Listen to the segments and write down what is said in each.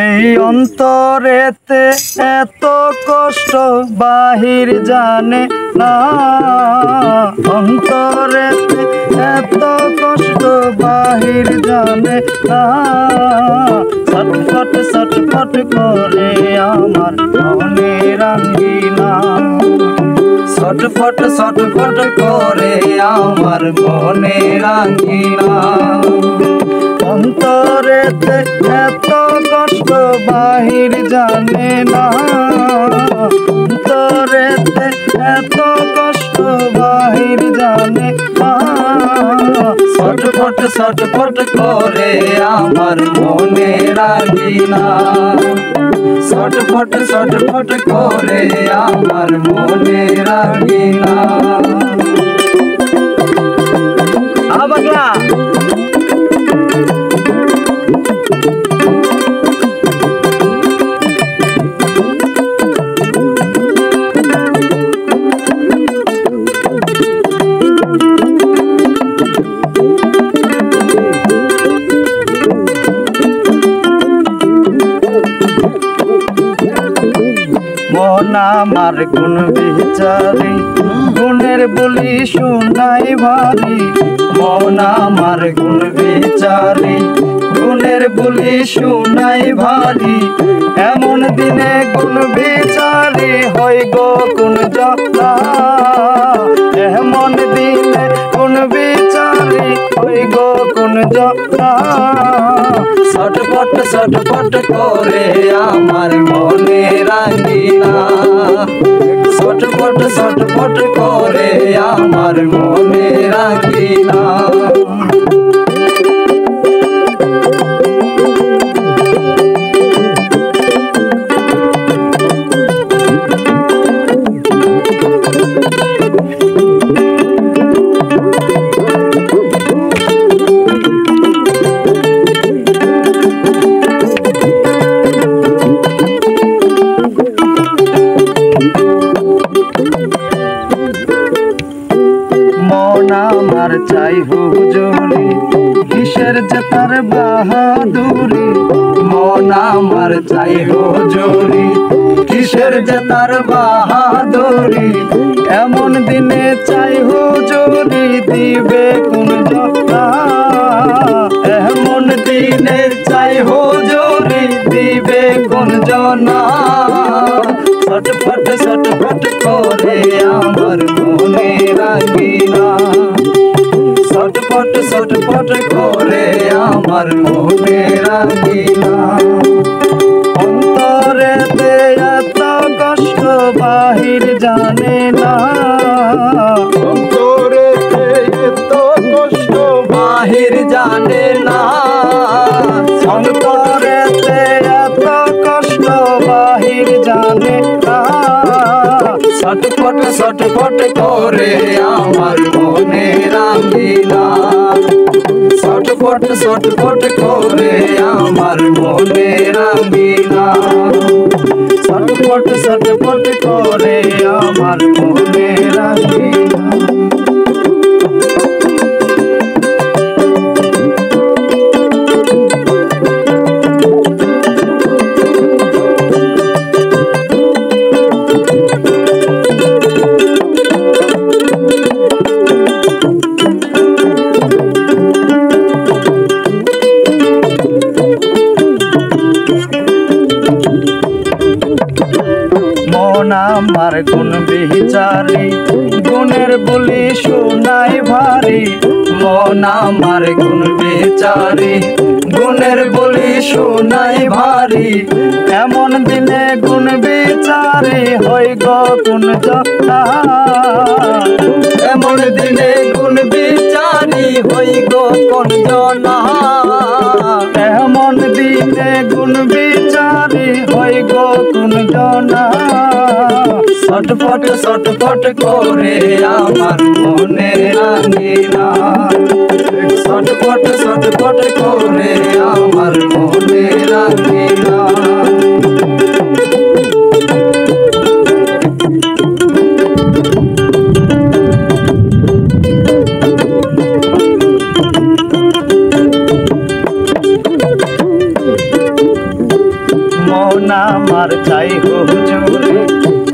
এই অন্তরেতে এত কষ্ট বাহির জানে না, অন্তরেতে এত কষ্ট বাহির জানে না। ছটফট ছটফট করে আমার মনের আঙ্গিনা, ছটফট ছটফট করে আমার মনের আঙ্গিনা। অন্তরেতে এত কষ্ট বাহির জানে না, অন্তরেতে এত কষ্ট বাহির জানে না। ছটফট ছটফট করে আমার মনের আঙ্গিনা, ছটফট ছটফট করে আমার মনের আঙ্গিনা। আবাগলা মন আমার গুণ বিচারি, গুণের বলি শুনাই ভারি। মন আমার গুণ বিচারি, গুণের বলি শুনাই ভারি। এমন দিনে গুণ বিচারি হই গো কোন জলা, এমন দিনে গুণ বিচারি হই গো কোন জলা। ছটফট ছটফট করে আমার মনের আঙ্গিনা, ছটফট ছটফট করে আমার মনের আঙ্গিনা। মন আমার চাই হুজুরি, কিসের যে তার বাহাদুরি। মন আমার চাই হুজুরি, কিসের যে তার বাহাদুরি। এমন দিনে চাই হুজুরি দিবে কোন জলা, এমন দিনে চাই হুজুরি দিবে কোন জনা। ছটফট ছটফট করে আমার মনের আঙ্গিনা, ছটফট ছটফট করে আমার মনের আঙ্গিনা। অন্তরেতে এত কষ্ট বাহির জানে না, অন্তরেতে এত কষ্ট বাহির জানে না। অন্তরেতে এত কষ্ট বাহির জানে না। ছটফট ছটফট করে আমার মনের আঙ্গিনা, ছটফট ছটফট করে আমার মনের আঙ্গিনা, ছটফট ছটফট করে আমার মনের আঙ্গিনা। মন আমার গুণ বিচারি, গুণের বলি শুনাই ভারি। মন আমার গুণ বিচারি, গুণের বলি শুনাই ভারি। এমন দিনে গুণ বিচারি হই গো কোন জলা, এমন দিনে গুণ বিচারি হই গো কোন জনা। এমন দিনে গুণ বিচারি হই গো কোন জনা। ছটফট ছটফট করে আমার মনের আঙ্গিনা, ছটফট ছটফট করে আমার মনের আঙ্গিনা। মন আমার চাই হুজুরি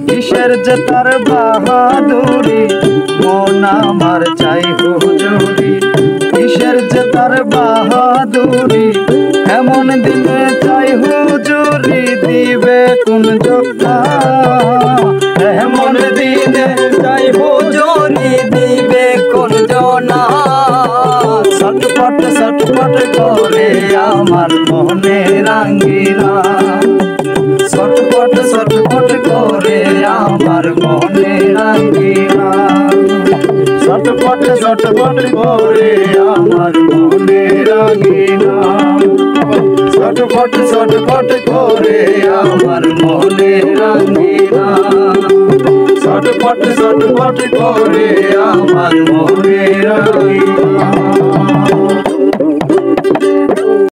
কিসের যে তার বাহাদুরি মন আমার চাই হুজুরি কিসের যে তার বাহাদুরি এমন দিনে চাই হুজুরি দিবে কোন জোড়া এমন দিনে চাই হুজুরি দিবে কোন জোড়া ছটপট ছটপট করে আমার মনে রাঙ্গিনা ছটপট ছটপট করে আমার মনে রাঙ্গিনা ছটপট ছটপট করে আমার মনে রাঙ্গিনা ছটপট ছটপট করে আমার মনে রাঙ্গিনা ছটপট ছটপট করে আমার মনে রাঙ্গিনা।